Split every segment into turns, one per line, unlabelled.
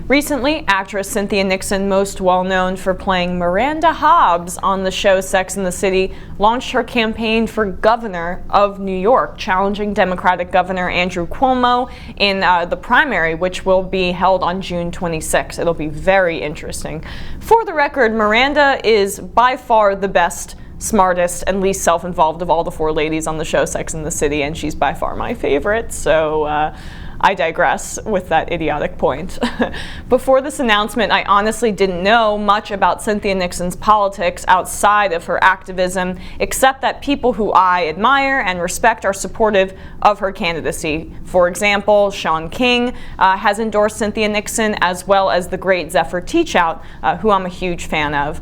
Recently, actress Cynthia Nixon, most well known for playing Miranda Hobbs on the show Sex and the City, launched her campaign for governor of New York, challenging Democratic Governor Andrew Cuomo in the primary, which will be held on June 26. It'll be very interesting. For the record, Miranda is by far the best, smartest, and least self-involved of all the four ladies on the show Sex and the City, and she's by far my favorite, so I digress with that idiotic point. Before this announcement, I honestly didn't know much about Cynthia Nixon's politics outside of her activism, except that people who I admire and respect are supportive of her candidacy. For example, Shaun King has endorsed Cynthia Nixon, as well as the great Zephyr Teachout, who I'm a huge fan of.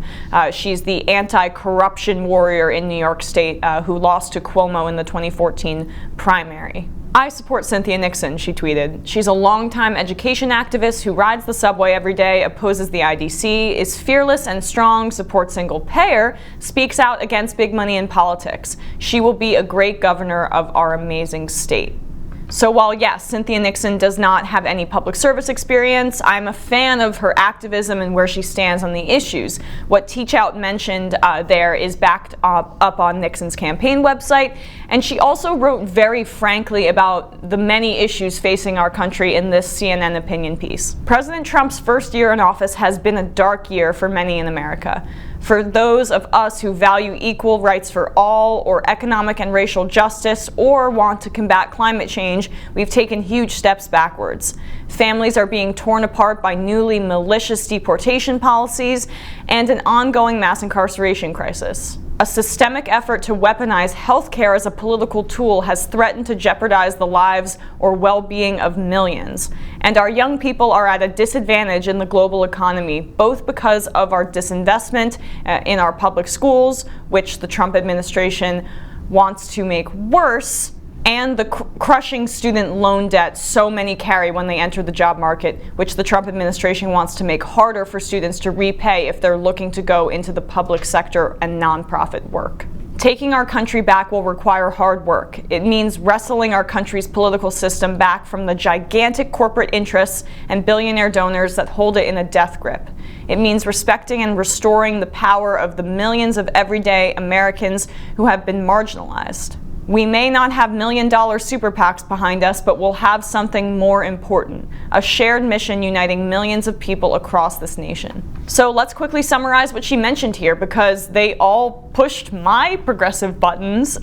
She's the anti-corruption warrior in New York State who lost to Cuomo in the 2014 primary. "I support Cynthia Nixon," she tweeted. "She's a longtime education activist who rides the subway every day, opposes the IDC, is fearless and strong, supports single payer, speaks out against big money in politics. She will be a great governor of our amazing state." So while yes, Cynthia Nixon does not have any public service experience, I'm a fan of her activism and where she stands on the issues. What Teachout mentioned there is backed up on Nixon's campaign website, and she also wrote very frankly about the many issues facing our country in this CNN opinion piece. President Trump's first year in office has been a dark year for many in America. For those of us who value equal rights for all, or economic and racial justice, or want to combat climate change, we've taken huge steps backwards. Families are being torn apart by newly malicious deportation policies and an ongoing mass incarceration crisis. A systemic effort to weaponize healthcare as a political tool has threatened to jeopardize the lives or well-being of millions. And our young people are at a disadvantage in the global economy, both because of our disinvestment in our public schools, which the Trump administration wants to make worse, and the crushing student loan debt so many carry when they enter the job market, which the Trump administration wants to make harder for students to repay if they're looking to go into the public sector and nonprofit work. Taking our country back will require hard work. It means wrestling our country's political system back from the gigantic corporate interests and billionaire donors that hold it in a death grip. It means respecting and restoring the power of the millions of everyday Americans who have been marginalized. We may not have million-dollar super PACs behind us, but we'll have something more important, a shared mission uniting millions of people across this nation. So let's quickly summarize what she mentioned here, because they all pushed my progressive buttons: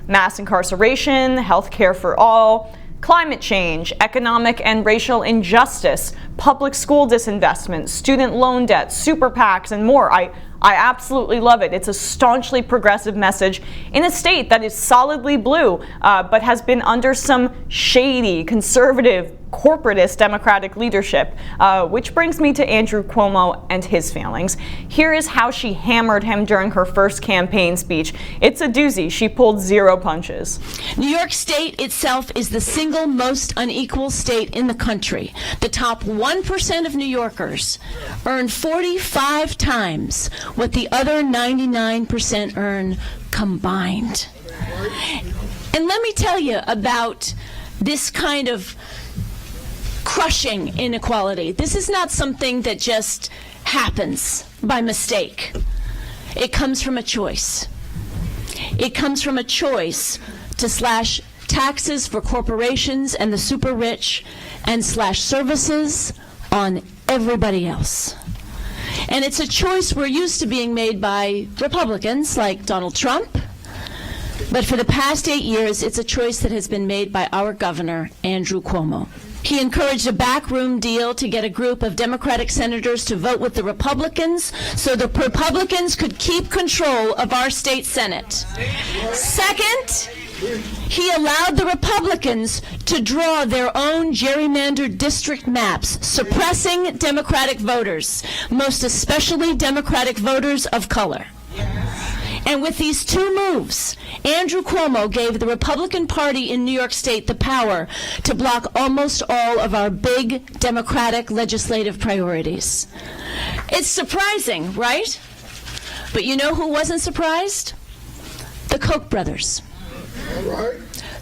mass incarceration, healthcare for all, climate change, economic and racial injustice, public school disinvestment, student loan debt, super PACs, and more. I absolutely love it. It's a staunchly progressive message in a state that is solidly blue, but has been under some shady, conservative, corporatist Democratic leadership, which brings me to Andrew Cuomo and his failings. Here is how she hammered him during her first campaign speech. It's a doozy. She pulled zero punches.
New York State itself is the single most unequal state in the country. The top 1% of New Yorkers earn 45 times what the other 99% earn combined. And let me tell you about this kind of crushing inequality. This is not something that just happens by mistake. It comes from a choice. It comes from a choice to slash taxes for corporations and the super rich and slash services on everybody else. And it's a choice we're used to being made by Republicans like Donald Trump. But for the past 8 years, it's a choice that has been made by our governor, Andrew Cuomo. He encouraged a backroom deal to get a group of Democratic senators to vote with the Republicans so the Republicans could keep control of our state Senate. Second, he allowed the Republicans to draw their own gerrymandered district maps, suppressing Democratic voters, most especially Democratic voters of color. And with these two moves, Andrew Cuomo gave the Republican Party in New York State the power to block almost all of our big Democratic legislative priorities. It's surprising, right? But you know who wasn't surprised? The Koch brothers.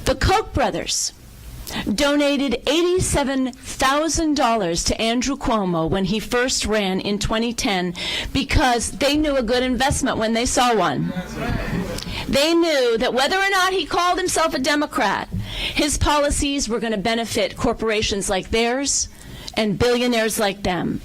The Koch brothers donated $87,000 to Andrew Cuomo when he first ran in 2010 because they knew a good investment when they saw one. They knew that whether or not he called himself a Democrat, his policies were going to benefit corporations like theirs and billionaires like them.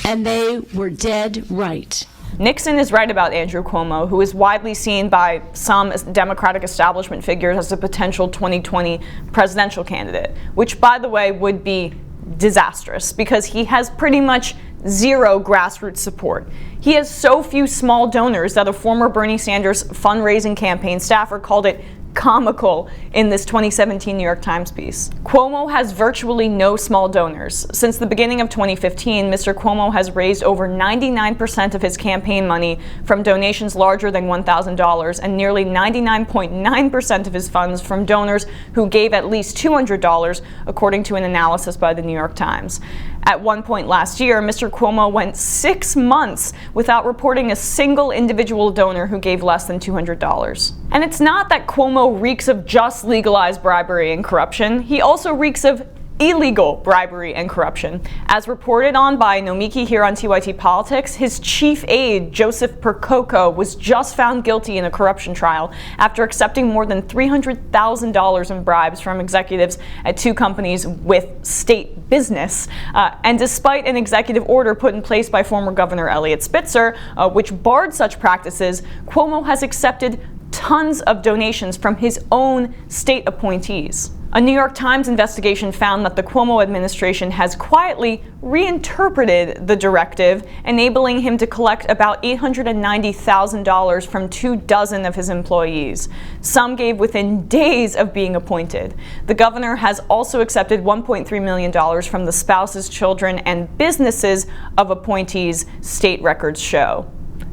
And they were dead right.
Nixon is right about Andrew Cuomo, who is widely seen by some Democratic establishment figures as a potential 2020 presidential candidate, which, by the way, would be disastrous because he has pretty much zero grassroots support. He has so few small donors that a former Bernie Sanders fundraising campaign staffer called it comical in this 2017 New York Times piece. Cuomo has virtually no small donors. Since the beginning of 2015, Mr. Cuomo has raised over 99% of his campaign money from donations larger than $1,000 and nearly 99.9% of his funds from donors who gave at least $200, according to an analysis by the New York Times. At one point last year, Mr. Cuomo went 6 months without reporting a single individual donor who gave less than $200. And it's not that Cuomo reeks of just legalized bribery and corruption. He also reeks of illegal bribery and corruption. As reported on by Nomiki here on TYT Politics, his chief aide, Joseph Percoco, was just found guilty in a corruption trial after accepting more than $300,000 in bribes from executives at 2 companies with state business. And despite an executive order put in place by former Governor Eliot Spitzer, which barred such practices, Cuomo has accepted tons of donations from his own state appointees. A New York Times investigation found that the Cuomo administration has quietly reinterpreted the directive, enabling him to collect about $890,000 from 24 of his employees. Some gave within days of being appointed. The governor has also accepted $1.3 million from the spouses, children, and businesses of appointees, state records show.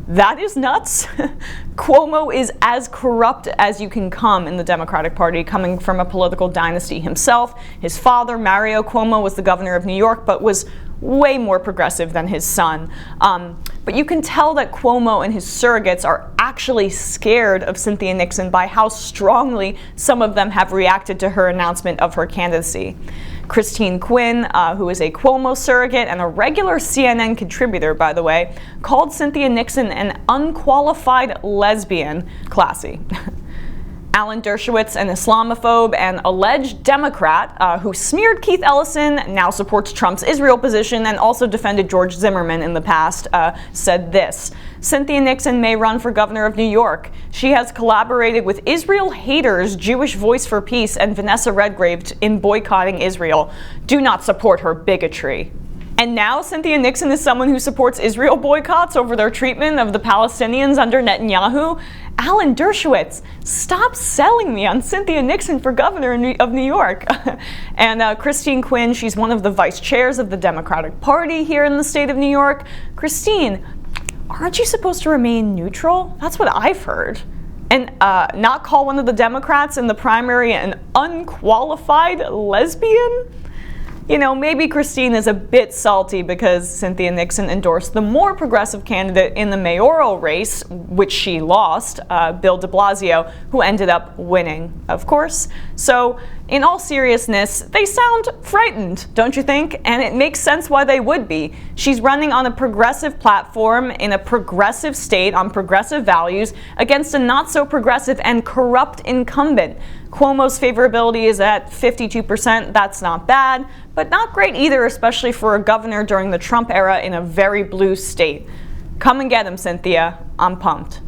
That is nuts. Cuomo is as corrupt as you can come in the Democratic Party, coming from a political dynasty himself. His father, Mario Cuomo, was the governor of New York, but was way more progressive than his son. But you can tell that Cuomo and his surrogates are actually scared of Cynthia Nixon by how strongly some of them have reacted to her announcement of her candidacy. Christine Quinn, who is a Cuomo surrogate and a regular CNN contributor, by the way, called Cynthia Nixon an unqualified lesbian. Classy. Alan Dershowitz, an Islamophobe and alleged Democrat who smeared Keith Ellison, now supports Trump's Israel position and also defended George Zimmerman in the past, said this: Cynthia Nixon may run for governor of New York. She has collaborated with Israel haters, Jewish Voice for Peace, and Vanessa Redgrave in boycotting Israel. Do not support her bigotry. And now Cynthia Nixon is someone who supports Israel boycotts over their treatment of the Palestinians under Netanyahu. Alan Dershowitz, stop selling me on Cynthia Nixon for governor of New York. And Christine Quinn, she's one of the vice chairs of the Democratic Party here in the state of New York. Christine, aren't you supposed to remain neutral? That's what I've heard. And not call one of the Democrats in the primary an unqualified lesbian? You know, maybe Christine is a bit salty because Cynthia Nixon endorsed the more progressive candidate in the mayoral race, which she lost, Bill de Blasio, who ended up winning, of course. So, in all seriousness, they sound frightened, don't you think? And it makes sense why they would be. She's running on a progressive platform in a progressive state on progressive values against a not-so-progressive and corrupt incumbent. Cuomo's favorability is at 52%. That's not bad, but not great either, especially for a governor during the Trump era in a very blue state. Come and get him, Cynthia. I'm pumped.